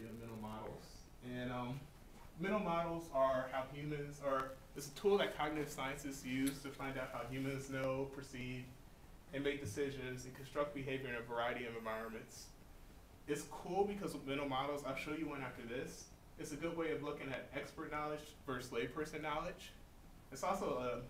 idea of mental models. And mental models are how humans, or it's a tool that cognitive scientists use to find out how humans know, perceive, and make decisions and construct behavior in a variety of environments. It's cool because with mental models, I'll show you one after this. It's a good way of looking at expert knowledge versus layperson knowledge. It's also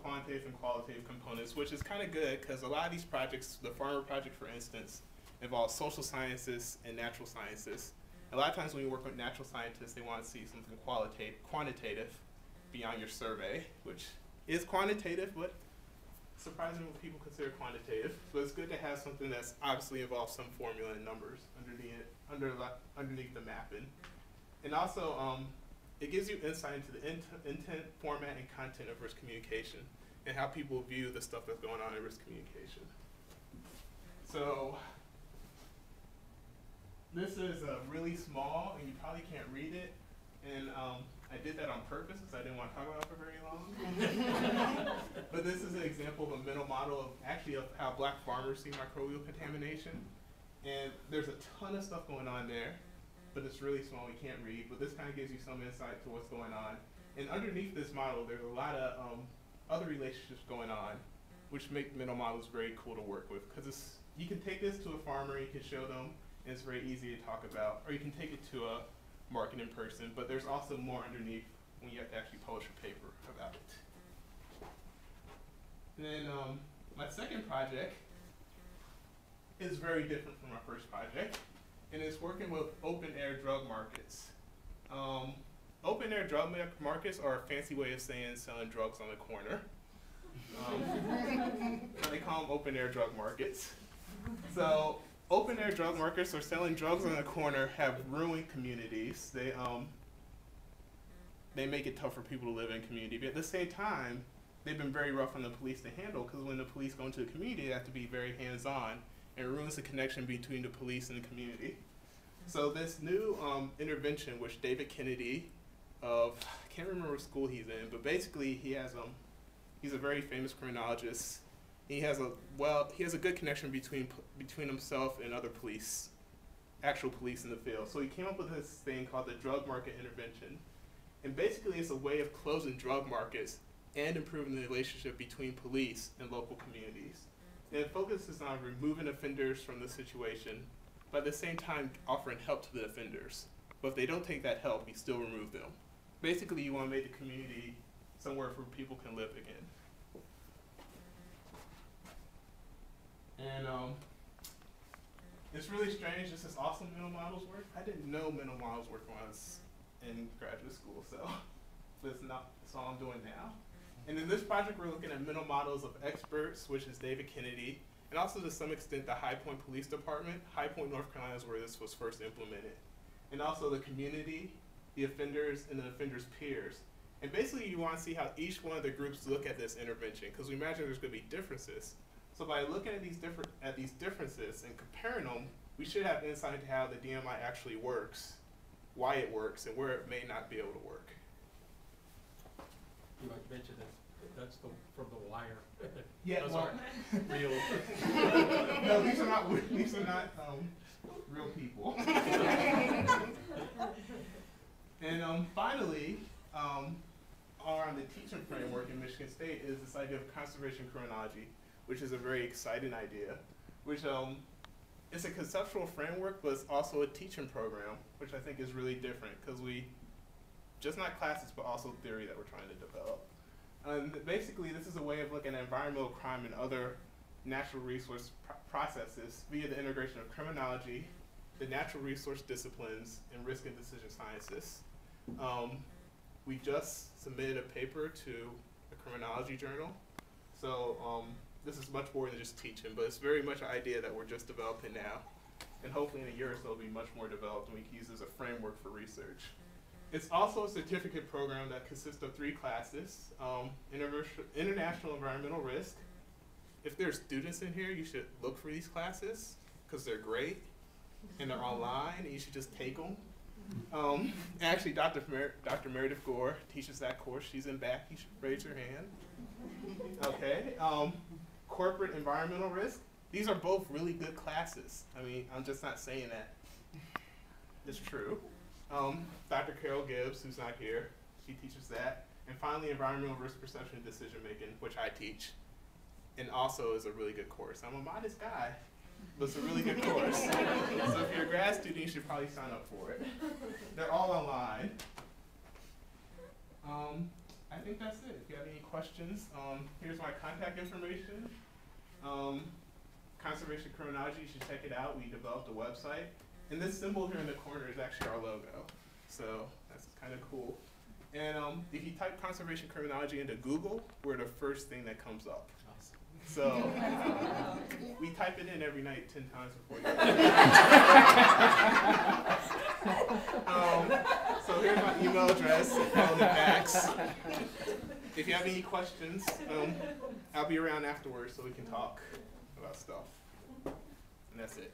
quantitative and qualitative components, which is kind of good because a lot of these projects, the Farmer Project, for instance, involves social sciences and natural sciences. A lot of times when you work with natural scientists, they want to see something quantitative beyond your survey, which is quantitative, but surprisingly what people consider quantitative. So it's good to have something that's obviously involves some formula and numbers underneath the mapping. And also, it gives you insight into the intent, format, and content of risk communication and how people view the stuff that's going on in risk communication. So this is really small, and you probably can't read it. And I did that on purpose because I didn't want to talk about it for very long. But this is an example of a mental model of how black farmers see microbial contamination. And there's a ton of stuff going on there, but it's really small, we can't read. But this kind of gives you some insight to what's going on. And underneath this model, there's a lot of other relationships going on, which make mental models very cool to work with. Because you can take this to a farmer, you can show them, and it's very easy to talk about. Or you can take it to a marketing person, but there's also more underneath when you have to actually publish a paper about it. And then my second project is very different from my first project, and it's working with open-air drug markets. Open-air drug markets are a fancy way of saying selling drugs on the corner. They call them open-air drug markets. So open-air drug markets or selling drugs on the corner have ruined communities. They make it tough for people to live in community, but at the same time, they've been very rough on the police to handle because when the police go into a community, they have to be very hands-on, and it ruins the connection between the police and the community. So this new intervention, which David Kennedy I can't remember what school he's in, but basically he's a very famous criminologist. He has a good connection between himself and other police, actual police in the field. So he came up with this thing called the drug market intervention. And basically it's a way of closing drug markets and improving the relationship between police and local communities. And it focuses on removing offenders from the situation, but at the same time offering help to the offenders. But if they don't take that help, you still remove them. Basically you want to make the community somewhere where people can live again. And it's really strange, this is awesome mental models work. I didn't know mental models work when I was in graduate school, so that's all I'm doing now. And in this project, we're looking at mental models of experts, which is David Kennedy, and also to some extent the High Point Police Department. High Point, North Carolina is where this was first implemented. And also the community, the offenders, and the offenders' peers. And basically you want to see how each one of the groups look at this intervention, because we imagine there's going to be differences. So by looking at these differences and comparing them, we should have insight into how the DMI actually works, why it works, and where it may not be able to work. You might mention that's from The Wire. Yeah, those well, aren't real. No, these are not real people. And finally, on the teaching framework in Michigan State is this idea of conservation criminology, which is a very exciting idea, which it's a conceptual framework, but it's also a teaching program, which I think is really different because just not classes, but also theory that we're trying to develop. And basically, this is a way of looking at environmental crime and other natural resource processes via the integration of criminology, the natural resource disciplines, and risk and decision sciences. We just submitted a paper to a criminology journal. So this is much more than just teaching, but it's very much an idea that we're just developing now. And hopefully in a year or so it'll be much more developed and we can use it as a framework for research. It's also a certificate program that consists of 3 classes, International Environmental Risk. If there's students in here, you should look for these classes because they're great and they're online and you should just take them. Actually, Dr. Meredith Gore teaches that course. She's in back. You should raise your hand. Okay. Corporate environmental risk. these are both really good classes. I mean, I'm just not saying that. It's true. Dr. Carol Gibbs, who's not here, she teaches that. And finally, environmental risk perception and decision making, which I teach, and also is a really good course. I'm a modest guy, but it's a really good course. So if you're a grad student, you should probably sign up for it. They're all online. I think that's it. If you have any questions, here's my contact information. Conservation Criminology, you should check it out. We developed a website. And this symbol here in the corner is actually our logo. So that's kind of cool. And if you type conservation criminology into Google, we're the first thing that comes up. So we type it in every night 10 times before you. So here's my email address on the backs. If you have any questions, I'll be around afterwards so we can talk about stuff. And that's it.